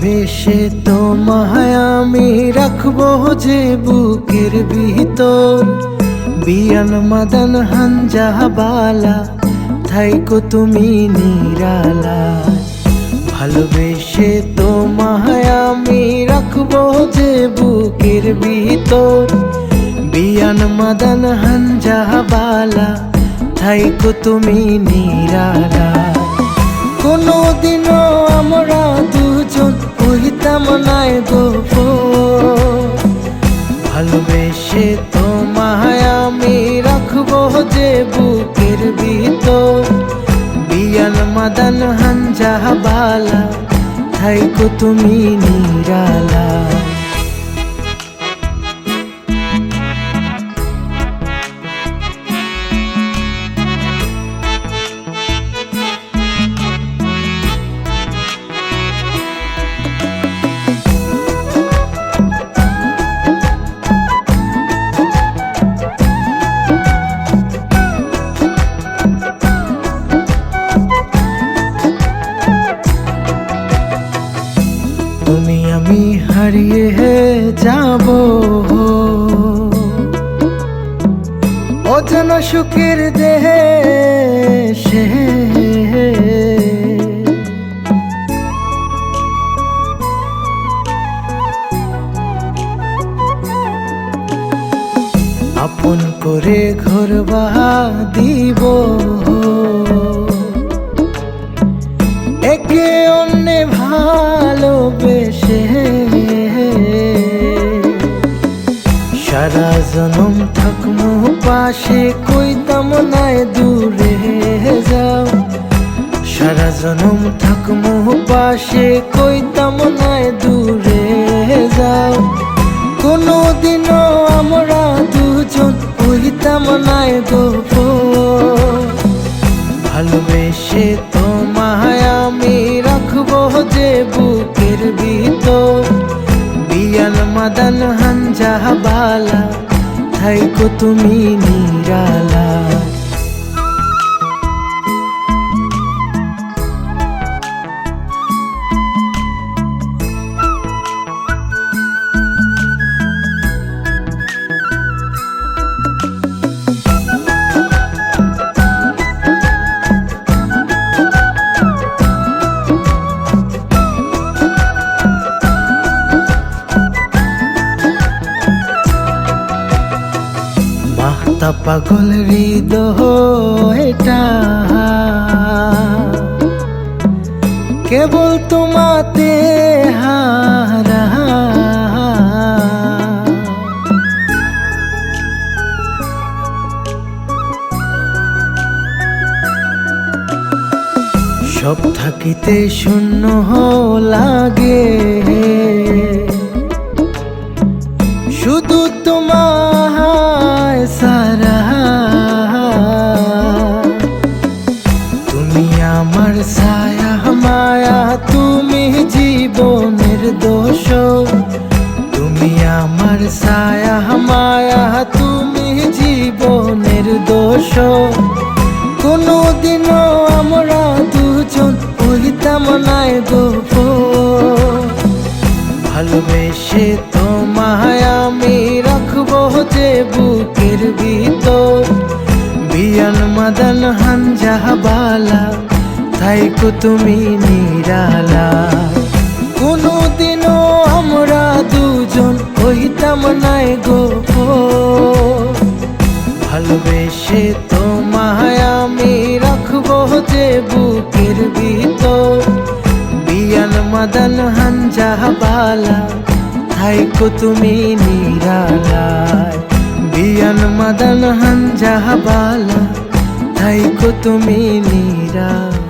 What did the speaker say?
ভালোবেসে তোমায় আমি রাখবো যে বুকের ভিতর। বিয়ান মাদান হাঞ্জাবালা থাইকো তুমি নিরালা। ভালোবেসে তোমায় আমি রাখবো যে বুকের ভিতর। বিয়ান মাদান হাঞ্জাবালা থাইকো তুমি নিরালা। কোনদিনও আমরা দুজন হইতাম নাই গোপন। ভালোবেসে তোমায় আমি রাখবো যে বুকের ভিতর। বিয়ান মাদান হাঞ্জাবালা থাইকো তুমি নিরালা। তুমি আমি হারিয়ে যাব অজানা সুখের দেশে। আপন করে ঘর দিব একে অন্যে ভালোবেসে। সারা জনম থাকমু পাশে কইতাম নাই দূরে যাও। সারা জনম থাকমু পাশে কইতাম নাই দূরে যাও। কোনদিনও আমরা দুজন হইতাম নাই গোপন। ভালোবেসে তোমায় আমি রাখবো যে বুকের ভিতর। বিয়ান মাদান হাঞ্জাবালা থাইকো তুমি নিরালা। মাতা পাগল হৃদয়টা কেবল তোমাতে হারা। সব থাকিতে শূন্য লাগে শুধু তোমায় সারা। তুমি আমার ছায়া মায়া তুমি জীবনের দোষ। তুমি আমার ছায়া মায়া তুমি জীবনের দোষ। কোনদিনও আমরা দুজন হইতাম নাই গোপন। ভালোবেসে তোমায় আমি রাখবো যে বুকের ভিতর। বিয়ান মাদান হাঞ্জাবালা থাইকো তুমি নিরালা। কোনদিনও আমরা দুজন হইতাম নাই গোপন। ভালোবেসে তোমায় আমি রাখবো যে বুকের ভিতর। বিয়ান মাদান হাঞ্জাবালা থাইকো তুমি নিরালা। বিয়ান মাদান হাঞ্জাবালা থাইকো তুমি নিরালা।